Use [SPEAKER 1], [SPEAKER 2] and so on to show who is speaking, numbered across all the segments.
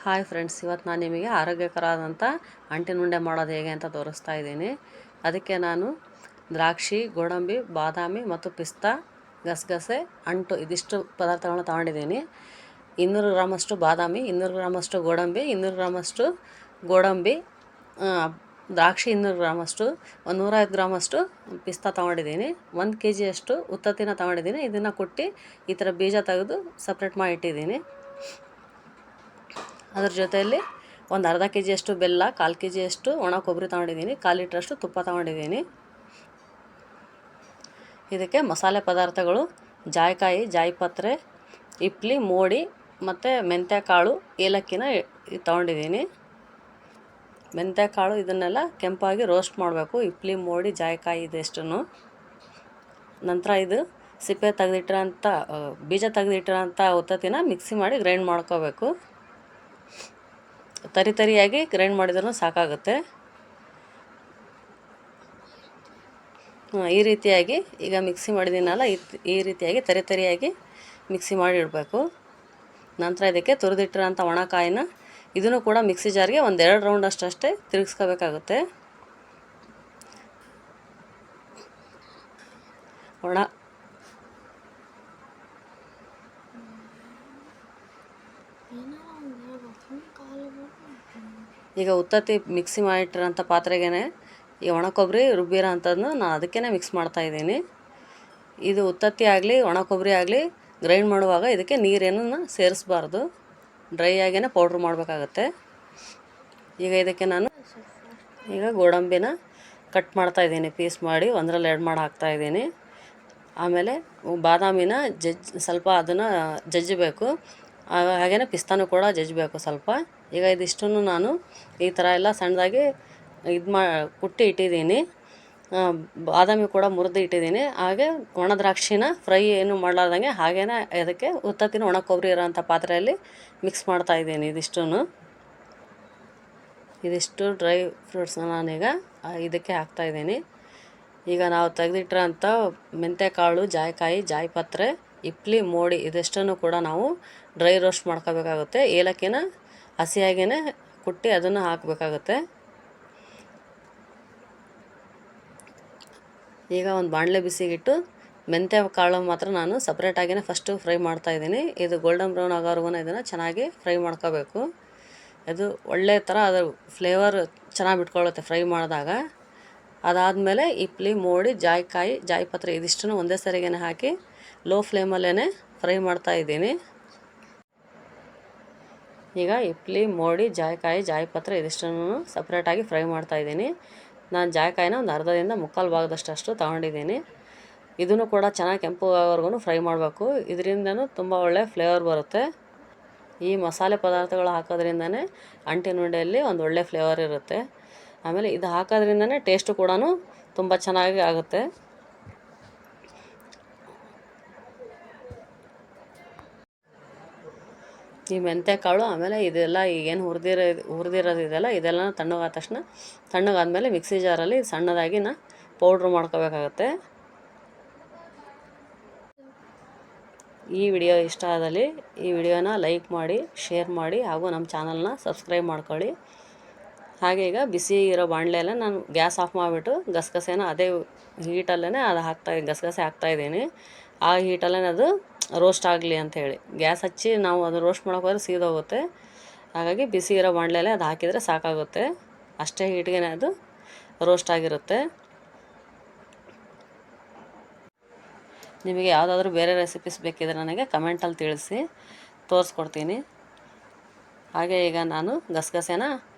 [SPEAKER 1] Hi friends, ಇವತ್ತು ನಾನು ನಿಮಗೆ ಆರೋಗ್ಯಕರವಾದಂಥ ಅಂಟಿನ ಉಂಡೆ ಮಾಡೋದು ಹೇಗೆ ಅಂತ ತೋರಿಸ್ತಾ ಇದ್ದೀನಿ. ಅದಕ್ಕೆ ನಾನು ದ್ರಾಕ್ಷಿ, ಗೋಡಂಬಿ, ಬಾದಾಮಿ ಮತ್ತು ಪಿಸ್ತಾ, ಗಸಗಸೆ, ಅಂಟು ಇದಿಷ್ಟು ಪದಾರ್ಥಗಳನ್ನ ತೊಗೊಂಡಿದ್ದೀನಿ. 200 ಗ್ರಾಮಷ್ಟು ಬಾದಾಮಿ, 200 ಗ್ರಾಮಷ್ಟು ಗೋಡಂಬಿ, ದ್ರಾಕ್ಷಿ 200 ಗ್ರಾಮಷ್ಟು, 150 ಗ್ರಾಮಷ್ಟು ಪಿಸ್ತಾ ತೊಗೊಂಡಿದ್ದೀನಿ. 1 kg ಅಷ್ಟು ಉತ್ತತ್ತಿನ ತೊಗೊಂಡಿದ್ದೀನಿ. ಇದನ್ನು ಕುಟ್ಟಿ ಈ ಥರ ಬೀಜ ತೆಗೆದು ಸಪ್ರೇಟ್ ಮಾಡಿ ಇಟ್ಟಿದ್ದೀನಿ. ಅದ್ರ ಜೊತೆಯಲ್ಲಿ ಒಂದು ಅರ್ಧ kg ಅಷ್ಟು ಬೆಲ್ಲ, 1/4 kg ಅಷ್ಟು ಒಣ ಕೊಬ್ಬರಿ ತೊಗೊಂಡಿದ್ದೀನಿ, 1/4 ಲೀಟ್ರಷ್ಟು ತುಪ್ಪ ತೊಗೊಂಡಿದ್ದೀನಿ. ಇದಕ್ಕೆ ಮಸಾಲೆ ಪದಾರ್ಥಗಳು ಜಾಯಿಕಾಯಿ, ಜಾಯಿಪತ್ರೆ, ಹಿಪ್ಲಿ, ಮೋಡಿ ಮತ್ತು ಮೆಂತ್ಯಕಾಳು, ಏಲಕ್ಕಿನ ತೊಗೊಂಡಿದ್ದೀನಿ. ಮೆಂತ್ಯಕಾಳು ಇದನ್ನೆಲ್ಲ ಕೆಂಪಾಗಿ ರೋಸ್ಟ್ ಮಾಡಬೇಕು. ಹಿಪ್ಲಿ, ಮೋಡಿ, ಜಾಯಿಕಾಯಿ ಇದೆಷ್ಟನ್ನು. ನಂತರ ಇದು ಸಿಪ್ಪೆ ತೆಗೆದಿಟ್ಟಿರೋಂಥ ಬೀಜ ತೆಗೆದಿಟ್ಟಿರೋಂಥ ಉತ್ತತ್ತಿನ ಮಿಕ್ಸಿ ಮಾಡಿ ಗ್ರೈಂಡ್ ಮಾಡ್ಕೋಬೇಕು. ತರಿಯಾಗಿ ಗ್ರೈಂಡ್ ಮಾಡಿದ್ರೂ ಸಾಕಾಗುತ್ತೆ. ಈ ರೀತಿಯಾಗಿ ಈಗ ಮಿಕ್ಸಿ ಮಾಡಿದ್ದೀನಲ್ಲ, ಈ ರೀತಿಯಾಗಿ ತರಿಯಾಗಿ ಮಿಕ್ಸಿ ಮಾಡಿ ಇಡಬೇಕು. ನಂತರ ಇದಕ್ಕೆ ತುರಿದಿಟ್ಟಿರೋಂಥ ಒಣಕಾಯಿನ ಇದನ್ನು ಕೂಡ ಮಿಕ್ಸಿ ಜಾರ್ಗೆ ಒಂದು 2 ರೌಂಡ್ ಅಷ್ಟೇ ತಿರುಗಿಸ್ಕೋಬೇಕಾಗುತ್ತೆ. ಈಗ ಉತ್ತತ್ತಿ ಮಿಕ್ಸಿ ಮಾಡಿಟ್ಟಿರೋಂಥ ಪಾತ್ರೆಗೆ ಈ ಒಣ ಕೊಬ್ಬರಿ ರುಬ್ಬಿರೋ ಅಂಥದ್ದನ್ನು ನಾನು ಅದಕ್ಕೇ ಮಿಕ್ಸ್ ಮಾಡ್ತಾಯಿದ್ದೀನಿ. ಇದು ಉತ್ತತ್ತಿ ಆಗಲಿ ಒಣ ಕೊಬ್ಬರಿ ಆಗಲಿ ಗ್ರೈಂಡ್ ಮಾಡುವಾಗ ಇದಕ್ಕೆ ನೀರೇನನ್ನು ಸೇರಿಸಬಾರ್ದು, ಡ್ರೈ ಆಗೇ ಪೌಡ್ರ್ ಮಾಡಬೇಕಾಗತ್ತೆ. ಈಗ ಇದಕ್ಕೆ ನಾನು ಗೋಡಂಬಿನ ಕಟ್ ಮಾಡ್ತಾಯಿದ್ದೀನಿ, ಪೀಸ್ ಮಾಡಿ ಒಂದರಲ್ಲಿ 2 ಮಾಡಿ ಹಾಕ್ತಾಯಿದ್ದೀನಿ. ಆಮೇಲೆ ಬಾದಾಮಿನ ಸ್ವಲ್ಪ ಅದನ್ನು ಜಜ್ಜಬೇಕು. ಹಾಗೆಯೇ ಪಿಸ್ತಾನು ಕೂಡ ಜಜ್ಜಬೇಕು ಸ್ವಲ್ಪ. ಈಗ ಇದಿಷ್ಟನ್ನು ನಾನು ಈ ಥರ ಎಲ್ಲ ಸಣ್ಣದಾಗಿ ಕುಟ್ಟಿ ಇಟ್ಟಿದ್ದೀನಿ. ಬಾದಾಮಿ ಕೂಡ ಮುರಿದು ಇಟ್ಟಿದ್ದೀನಿ. ಹಾಗೆ ಒಣ ದ್ರಾಕ್ಷಿನ ಫ್ರೈ ಏನು ಮಾಡಲಾರ್ದಂಗೆ ಹಾಗೇ ಅದಕ್ಕೆ ಉತ್ತತ್ತಿನ ಒಣ ಕೊಬ್ಬರಿ ಇರೋಂಥ ಪಾತ್ರೆಯಲ್ಲಿ ಮಿಕ್ಸ್ ಮಾಡ್ತಾಯಿದ್ದೀನಿ. ಇದಿಷ್ಟು ಡ್ರೈ ಫ್ರೂಟ್ಸ್ನ ನಾನೀಗ ಇದಕ್ಕೆ ಹಾಕ್ತಾಯಿದ್ದೀನಿ. ಈಗ ನಾವು ತೆಗೆದಿಟ್ಟಿರೋಂಥ ಮೆಂತ್ಯಕಾಳು, ಜಾಯಿಕಾಯಿ, ಜಾಯಿಪತ್ರೆ, ಹಿಪ್ಲಿ, ಮೋಡಿ ಇದೆಷ್ಟನ್ನು ಕೂಡ ನಾವು ಡ್ರೈ ರೋಸ್ಟ್ ಮಾಡ್ಕೋಬೇಕಾಗುತ್ತೆ. ಏಲಕ್ಕಿನ ಹಸಿಯಾಗೇ ಕುಟ್ಟಿ ಅದನ್ನು ಹಾಕಬೇಕಾಗುತ್ತೆ. ಈಗ ಒಂದು ಬಾಣಲೆ ಬಿಸಿಗಿಟ್ಟು ಮೆಂತ್ಯ ಕಾಳು ಮಾತ್ರ ನಾನು ಸಪ್ರೇಟಾಗಿಯೇ ಫಸ್ಟು ಫ್ರೈ ಮಾಡ್ತಾಯಿದ್ದೀನಿ. ಇದು ಗೋಲ್ಡನ್ ಬ್ರೌನ್ ಆಗೋವರೆಗೂ ಇದನ್ನು ಚೆನ್ನಾಗಿ ಫ್ರೈ ಮಾಡ್ಕೋಬೇಕು. ಅದು ಒಳ್ಳೆಯ ಥರ ಅದರ ಫ್ಲೇವರ್ ಚೆನ್ನಾಗಿ ಬಿಟ್ಕೊಳ್ಳುತ್ತೆ ಫ್ರೈ ಮಾಡಿದಾಗ. ಅದಾದಮೇಲೆ ಹಿಪ್ಲಿ, ಮೋಡಿ, ಜಾಯಿಕಾಯಿ, ಜಾಯಿಪತ್ರೆ ಇದಿಷ್ಟನ್ನು ಒಂದೇ ಸರಿಗೇ ಹಾಕಿ ಲೋ ಫ್ಲೇಮಲ್ಲೇ ಫ್ರೈ ಮಾಡ್ತಾಯಿದ್ದೀನಿ. ಈಗ ಹಿಪ್ಲಿ, ಮೋಡಿ, ಜಾಯಿಕಾಯಿ, ಜಾಯಿಪತ್ರೆ ಇದಿಷ್ಟನ್ನು ಸಪ್ರೇಟಾಗಿ ಫ್ರೈ ಮಾಡ್ತಾಯಿದ್ದೀನಿ. ನಾನು ಜಾಯಿಕಾಯಿನ ಒಂದು ಅರ್ಧದಿಂದ ಮುಕ್ಕಾಲು ಭಾಗದಷ್ಟು ತೊಗೊಂಡಿದ್ದೀನಿ. ಇದನ್ನು ಕೂಡ ಚೆನ್ನಾಗಿ ಕೆಂಪು ಆಗೋವರೆಗೂ ಫ್ರೈ ಮಾಡಬೇಕು. ಇದರಿಂದನೂ ತುಂಬ ಒಳ್ಳೆಯ ಫ್ಲೇವರ್ ಬರುತ್ತೆ. ಈ ಮಸಾಲೆ ಪದಾರ್ಥಗಳು ಹಾಕೋದ್ರಿಂದನೇ ಅಂಟಿನ ಉಂಡೆಯಲ್ಲಿ ಒಂದು ಒಳ್ಳೆಯ ಫ್ಲೇವರ್ ಇರುತ್ತೆ. ಆಮೇಲೆ ಇದು ಹಾಕೋದ್ರಿಂದನೇ ಟೇಸ್ಟು ಕೂಡ ತುಂಬ ಚೆನ್ನಾಗಿ ಆಗುತ್ತೆ. ಈ ಮೆಂತ್ಯಕಾಳು ಆಮೇಲೆ ಇದೆಲ್ಲ ಈಗೇನು ಹುರಿದಿರೋದಿದೆಯಲ್ಲ ಇದೆಲ್ಲ ತಣ್ಣಗಾದ್ಮೇಲೆ ಮಿಕ್ಸಿ ಜಾರಲ್ಲಿ ಸಣ್ಣದಾಗಿ ಪೌಡ್ರ್ ಮಾಡ್ಕೋಬೇಕಾಗತ್ತೆ. ಈ ವಿಡಿಯೋ ಇಷ್ಟ ಆದಲ್ಲಿ ಈ ವಿಡಿಯೋನ ಲೈಕ್ ಮಾಡಿ, ಶೇರ್ ಮಾಡಿ ಹಾಗೂ ನಮ್ಮ ಚಾನಲ್ನ ಸಬ್ಸ್ಕ್ರೈಬ್ ಮಾಡ್ಕೊಳ್ಳಿ. ಹಾಗೆ ಈಗ ಬಿಸಿ ಇರೋ ಬಾಣಲೆಯಲ್ಲ ನಾನು ಗ್ಯಾಸ್ ಆಫ್ ಮಾಡಿಬಿಟ್ಟು ಗಸಗಸೆನ ಅದೇ ಹೀಟಲ್ಲೇ ಗಸಗಸೆ ಹಾಕ್ತಾಯಿದ್ದೀನಿ. ಆ ಹೀಟಲ್ಲೇ ಅದು ರೋಸ್ಟ್ ಆಗಲಿ ಅಂಥೇಳಿ ಗ್ಯಾಸ್ ಹಚ್ಚಿ ನಾವು ಅದು ರೋಸ್ಟ್ ಮಾಡೋಕೆ ಸೀದೋಗುತ್ತೆ. ಹಾಗಾಗಿ ಬಿಸಿ ಇರೋ ಬಾಣಲೆಯಲ್ಲೇ ಅದು ಹಾಕಿದರೆ ಸಾಕಾಗುತ್ತೆ. ಅಷ್ಟೇ ಹೀಟ್ಗೆ ಅದು ರೋಸ್ಟ್ ಆಗಿರುತ್ತೆ. ನಿಮಗೆ ಯಾವುದಾದ್ರೂ ಬೇರೆ ರೆಸಿಪೀಸ್ ಬೇಕಿದ್ರೆ ನನಗೆ ಕಮೆಂಟಲ್ಲಿ ತಿಳಿಸಿ, ತೋರಿಸ್ಕೊಡ್ತೀನಿ. ಹಾಗೆ ಈಗ ನಾನು ಗಸಗಸೆನ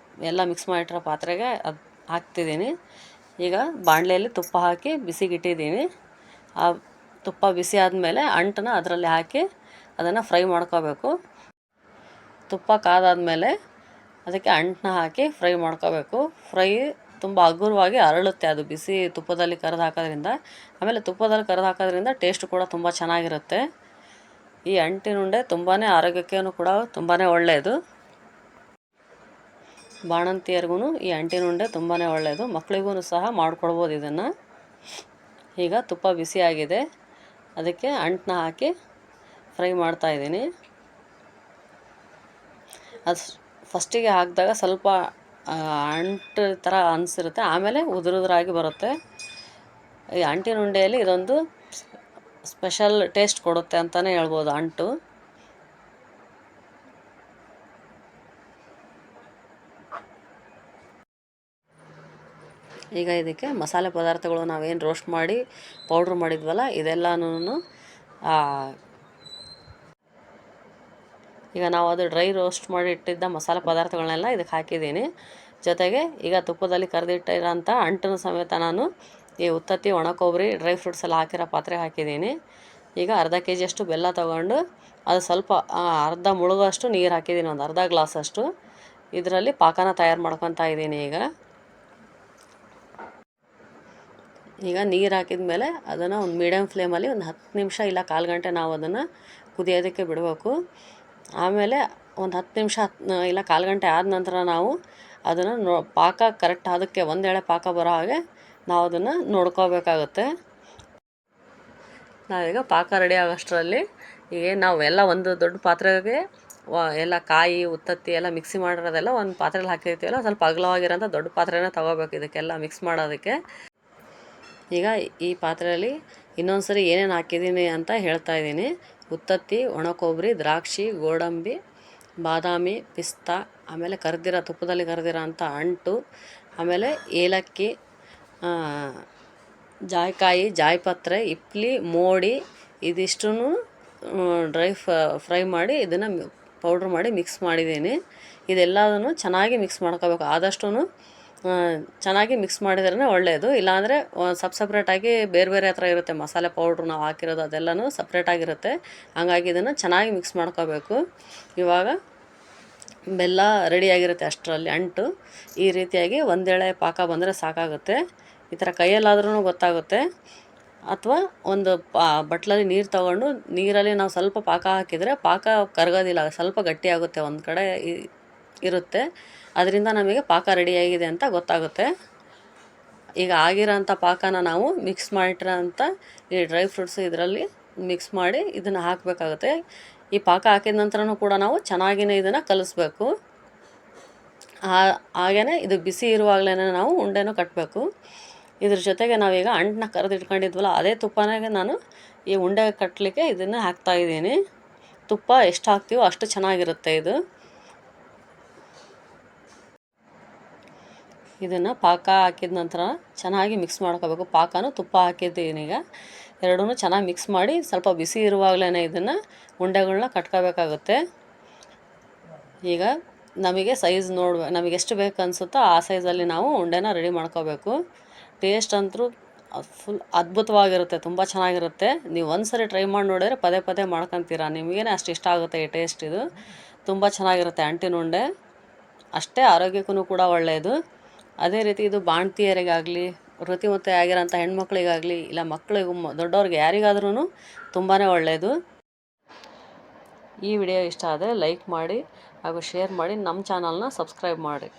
[SPEAKER 1] ಎಲ್ಲ ಮಿಕ್ಸ್ ಮಾಡಿಟ್ಟಿರೋ ಪಾತ್ರೆಗೆ ಅದು ಹಾಕ್ತಿದ್ದೀನಿ. ಈಗ ಬಾಣಲೆಯಲ್ಲಿ ತುಪ್ಪ ಹಾಕಿ ಬಿಸಿಗಿಟ್ಟಿದ್ದೀನಿ. ಆ ತುಪ್ಪ ಬಿಸಿ ಆದಮೇಲೆ ಅಂಟನ್ನ ಅದರಲ್ಲಿ ಹಾಕಿ ಅದನ್ನು ಫ್ರೈ ಮಾಡ್ಕೋಬೇಕು. ತುಪ್ಪ ಕಾದಾದಮೇಲೆ ಅದಕ್ಕೆ ಅಂಟನ್ನ ಹಾಕಿ ಫ್ರೈ ಮಾಡ್ಕೋಬೇಕು. ಫ್ರೈ ತುಂಬ ಹಗುರವಾಗಿ ಅರಳುತ್ತೆ ಅದು ಬಿಸಿ ತುಪ್ಪದಲ್ಲಿ ಕರೆದು ಹಾಕೋದ್ರಿಂದ. ಆಮೇಲೆ ತುಪ್ಪದಲ್ಲಿ ಕರೆದು ಹಾಕೋದ್ರಿಂದ ಟೇಸ್ಟ್ ಕೂಡ ತುಂಬ ಚೆನ್ನಾಗಿರುತ್ತೆ. ಈ ಅಂಟಿನ ಉಂಡೆ ತುಂಬಾ ಆರೋಗ್ಯಕ್ಕೂ ಕೂಡ ತುಂಬಾ ಒಳ್ಳೆಯದು. ಬಾಣಂತಿಯರಿಗೂ ಈ ಅಂಟಿನ ಉಂಡೆ ತುಂಬಾ ಒಳ್ಳೆಯದು. ಮಕ್ಕಳಿಗೂ ಸಹ ಮಾಡಿಕೊಡ್ಬೋದು ಇದನ್ನು. ಈಗ ತುಪ್ಪ ಬಿಸಿಯಾಗಿದೆ, ಅದಕ್ಕೆ ಅಂಟನ್ನ ಹಾಕಿ ಫ್ರೈ ಮಾಡ್ತಾಯಿದ್ದೀನಿ. ಅದು ಫಸ್ಟಿಗೆ ಹಾಕಿದಾಗ ಸ್ವಲ್ಪ ಅಂಟು ಥರ ಅನಿಸಿರುತ್ತೆ, ಆಮೇಲೆ ಉದುರಾಗಿ ಬರುತ್ತೆ. ಈ ಅಂಟಿನ ಉಂಡೆಯಲ್ಲಿ ಇದೊಂದು ಸ್ಪೆಷಲ್ ಟೇಸ್ಟ್ ಕೊಡುತ್ತೆ ಅಂತಲೇ ಹೇಳ್ಬೋದು ಅಂಟು. ಈಗ ಇದಕ್ಕೆ ಮಸಾಲೆ ಪದಾರ್ಥಗಳು ನಾವೇನು ರೋಸ್ಟ್ ಮಾಡಿ ಪೌಡ್ರ್ ಮಾಡಿದ್ವಲ್ಲ ಇದೆಲ್ಲನೂ ಈಗ ನಾವು ಅದು ಡ್ರೈ ರೋಸ್ಟ್ ಮಾಡಿ ಇಟ್ಟಿದ್ದ ಮಸಾಲೆ ಪದಾರ್ಥಗಳನ್ನೆಲ್ಲ ಇದಕ್ಕೆ ಹಾಕಿದ್ದೀನಿ. ಜೊತೆಗೆ ಈಗ ತುಪ್ಪದಲ್ಲಿ ಕರೆದಿಟ್ಟಿರೋಂಥ ಅಂಟನ್ನು ಸಮೇತ ನಾನು ಈ ಉತ್ತತ್ತಿ, ಒಣ ಕೊಬ್ಬರಿ, ಡ್ರೈ ಫ್ರೂಟ್ಸ್ ಎಲ್ಲ ಹಾಕಿರೋ ಪಾತ್ರೆ ಹಾಕಿದ್ದೀನಿ. ಈಗ ಅರ್ಧ ಕೆ ಜಿಯಷ್ಟು ಬೆಲ್ಲ ತೊಗೊಂಡು ಅದು ಸ್ವಲ್ಪ ಅರ್ಧ ಮುಳುಗೋಷ್ಟು ನೀರು ಹಾಕಿದ್ದೀನಿ, ಒಂದು ಅರ್ಧ ಗ್ಲಾಸಷ್ಟು. ಇದರಲ್ಲಿ ಪಾಕನ ತಯಾರು ಮಾಡ್ಕೊತಾ ಇದ್ದೀನಿ. ಈಗ ನೀರು ಹಾಕಿದ ಮೇಲೆ ಅದನ್ನು ಒಂದು ಮೀಡಿಯಮ್ ಫ್ಲೇಮಲ್ಲಿ ಒಂದು 10 ನಿಮಿಷ ಇಲ್ಲ 1/4 ಗಂಟೆ ನಾವು ಅದನ್ನು ಕುದಿಯೋದಕ್ಕೆ ಬಿಡಬೇಕು. ಆಮೇಲೆ ಒಂದು 10 ನಿಮಿಷ ಇಲ್ಲ 1/4 ಗಂಟೆ ಆದ ನಂತರ ನಾವು ಅದನ್ನು ಪಾಕ ಕರೆಕ್ಟ್ ಅದಕ್ಕೆ ಒಂದೆಳೆ ಪಾಕ ಬರೋ ಹಾಗೆ ನಾವು ಅದನ್ನು ನೋಡ್ಕೋಬೇಕಾಗುತ್ತೆ. ನಾವೀಗ ಪಾಕ ರೆಡಿ ಆಗೋಷ್ಟರಲ್ಲಿ ಈಗ ನಾವು ಎಲ್ಲ ಒಂದು ದೊಡ್ಡ ಪಾತ್ರೆಗೆ ಎಲ್ಲ ಕಾಯಿ, ಉತ್ತತ್ತಿ ಎಲ್ಲ ಮಿಕ್ಸಿ ಮಾಡಿರೋದೆಲ್ಲ ಒಂದು ಪಾತ್ರೆಯಲ್ಲಿ ಹಾಕಿರ್ತೀವಲ್ಲ, ಸ್ವಲ್ಪ ಅಗಲವಾಗಿರೋಂಥ ದೊಡ್ಡ ಪಾತ್ರೆನೇ ತೊಗೋಬೇಕು ಇದಕ್ಕೆಲ್ಲ ಮಿಕ್ಸ್ ಮಾಡೋದಕ್ಕೆ. ಈಗ ಈ ಪಾತ್ರೆಯಲ್ಲಿ ಇನ್ನೊಂದು ಸರಿ ಏನೇನು ಹಾಕಿದ್ದೀನಿ ಅಂತ ಹೇಳ್ತಾ ಇದ್ದೀನಿ. ಉತ್ತತ್ತಿ, ಒಣ ಕೊಬ್ಬರಿ, ದ್ರಾಕ್ಷಿ, ಗೋಡಂಬಿ, ಬಾದಾಮಿ, ಪಿಸ್ತಾ, ಆಮೇಲೆ ತುಪ್ಪದಲ್ಲಿ ಕರೆದಿರೋ ಅಂಥ ಅಂಟು, ಆಮೇಲೆ ಏಲಕ್ಕಿ, ಜಾಯಿಕಾಯಿ, ಜಾಯಿಪತ್ರೆ, ಇಪ್ಲಿ, ಮೋಡಿ, ಇದಿಷ್ಟೂ ಡ್ರೈ ಫ್ರೈ ಮಾಡಿ ಇದನ್ನು ಪೌಡ್ರ್ ಮಾಡಿ ಮಿಕ್ಸ್ ಮಾಡಿದ್ದೀನಿ. ಇದೆಲ್ಲದನ್ನು ಚೆನ್ನಾಗಿ ಮಿಕ್ಸ್ ಮಾಡ್ಕೋಬೇಕು. ಆದಷ್ಟು ಚೆನ್ನಾಗಿ ಮಿಕ್ಸ್ ಮಾಡಿದ್ರೇ ಒಳ್ಳೆಯದು. ಇಲ್ಲಾಂದರೆ ಸಪ್ರೇಟಾಗಿ ಬೇರೆ ಬೇರೆ ಥರ ಇರುತ್ತೆ ಮಸಾಲೆ ಪೌಡ್ರು ನಾವು ಹಾಕಿರೋದು, ಅದೆಲ್ಲನೂ ಸಪ್ರೇಟಾಗಿರುತ್ತೆ. ಹಂಗಾಗಿ ಇದನ್ನು ಚೆನ್ನಾಗಿ ಮಿಕ್ಸ್ ಮಾಡ್ಕೋಬೇಕು. ಇವಾಗ ಬೆಲ್ಲ ರೆಡಿಯಾಗಿರುತ್ತೆ ಅಷ್ಟರಲ್ಲಿ ಅಂಟು. ಈ ರೀತಿಯಾಗಿ ಒಂದೆಳೆ ಪಾಕ ಬಂದರೆ ಸಾಕಾಗುತ್ತೆ. ಈ ಥರ ಕೈಯಲ್ಲಾದ್ರೂ ಗೊತ್ತಾಗುತ್ತೆ. ಅಥವಾ ಒಂದು ಬಟ್ಲಲ್ಲಿ ನೀರು ತೊಗೊಂಡು ನೀರಲ್ಲಿ ನಾವು ಸ್ವಲ್ಪ ಪಾಕ ಹಾಕಿದರೆ ಪಾಕ ಕರಗೋದಿಲ್ಲ, ಸ್ವಲ್ಪ ಗಟ್ಟಿಯಾಗುತ್ತೆ, ಒಂದು ಕಡೆ ಇರುತ್ತೆ. ಅದರಿಂದ ನಮಗೆ ಪಾಕ ರೆಡಿಯಾಗಿದೆ ಅಂತ ಗೊತ್ತಾಗುತ್ತೆ. ಈಗ ಆಗಿರೋಂಥ ಪಾಕನ ನಾವು ಮಿಕ್ಸ್ ಮಾಡಿಟ್ಟಿರೋಂಥ ಈ ಡ್ರೈ ಫ್ರೂಟ್ಸ್ ಇದರಲ್ಲಿ ಮಿಕ್ಸ್ ಮಾಡಿ ಇದನ್ನು ಹಾಕಬೇಕಾಗುತ್ತೆ. ಈ ಪಾಕ ಹಾಕಿದ ನಂತರನೂ ಕೂಡ ನಾವು ಚೆನ್ನಾಗಿಯೇ ಇದನ್ನು ಕಲಿಸ್ಬೇಕು. ಹಾಗೆಯೇ ಇದು ಬಿಸಿ ಇರುವಾಗಲೇ ನಾವು ಉಂಡೆನೂ ಕಟ್ಟಬೇಕು. ಇದ್ರ ಜೊತೆಗೆ ನಾವೀಗ ಅಂಟನ್ನ ಕರೆದಿಟ್ಕೊಂಡಿದ್ವಲ್ಲ ಅದೇ ತುಪ್ಪನಾಗೆ ನಾನು ಈ ಉಂಡೆ ಕಟ್ಟಲಿಕ್ಕೆ ಇದನ್ನು ಹಾಕ್ತಾಯಿದ್ದೀನಿ. ತುಪ್ಪ ಎಷ್ಟು ಹಾಕ್ತೀವೋ ಅಷ್ಟು ಚೆನ್ನಾಗಿರುತ್ತೆ ಇದು. ಇದನ್ನು ಪಾಕ ಹಾಕಿದ ನಂತರ ಚೆನ್ನಾಗಿ ಮಿಕ್ಸ್ ಮಾಡ್ಕೋಬೇಕು. ಪಾಕನೂ ತುಪ್ಪ ಹಾಕಿದ್ದೀನಿ. ಈಗ ಎರಡೂ ಚೆನ್ನಾಗಿ ಮಿಕ್ಸ್ ಮಾಡಿ ಸ್ವಲ್ಪ ಬಿಸಿ ಇರುವಾಗಲೇ ಇದನ್ನು ಉಂಡೆಗಳನ್ನ ಕಟ್ಕೋಬೇಕಾಗುತ್ತೆ. ಈಗ ನಮಗೆ ಸೈಜ್ ನಮಗೆ ಎಷ್ಟು ಬೇಕು ಅನಿಸುತ್ತೋ ಆ ಸೈಜಲ್ಲಿ ನಾವು ಉಂಡೆನ ರೆಡಿ ಮಾಡ್ಕೋಬೇಕು. ಟೇಸ್ಟ್ ಅಂತೂ ಫುಲ್ ಅದ್ಭುತವಾಗಿರುತ್ತೆ, ತುಂಬ ಚೆನ್ನಾಗಿರುತ್ತೆ. ನೀವು ಒಂದು ಸರಿ ಟ್ರೈ ಮಾಡಿ ನೋಡಿದರೆ ಪದೇ ಪದೇ ಮಾಡ್ಕೊತೀರ, ನಿಮಗೇನೆ ಅಷ್ಟು ಇಷ್ಟ ಆಗುತ್ತೆ ಈ ಟೇಸ್ಟ್. ಇದು ತುಂಬ ಚೆನ್ನಾಗಿರುತ್ತೆ ಅಂಟಿನ ಉಂಡೆ, ಅಷ್ಟೇ ಆರೋಗ್ಯಕ್ಕೂ ಕೂಡ ಒಳ್ಳೆಯದು. ಅದೇ ರೀತಿ ಇದು ಬಾಣ್ತಿಯರಿಗಾಗಲಿ, ಋತುಮತಿ ಆಗಿರೋಂಥ ಹೆಣ್ಮಕ್ಳಿಗಾಗಲಿ, ಇಲ್ಲ ಮಕ್ಕಳಿಗೂ ದೊಡ್ಡವ್ರಿಗೆ ಯಾರಿಗಾದ್ರೂ ತುಂಬಾ ಒಳ್ಳೆಯದು. ಈ ವಿಡಿಯೋ ಇಷ್ಟ ಆದರೆ ಲೈಕ್ ಮಾಡಿ ಹಾಗೂ ಶೇರ್ ಮಾಡಿ, ನಮ್ಮ ಚಾನಲ್ನ ಸಬ್ಸ್ಕ್ರೈಬ್ ಮಾಡಿ.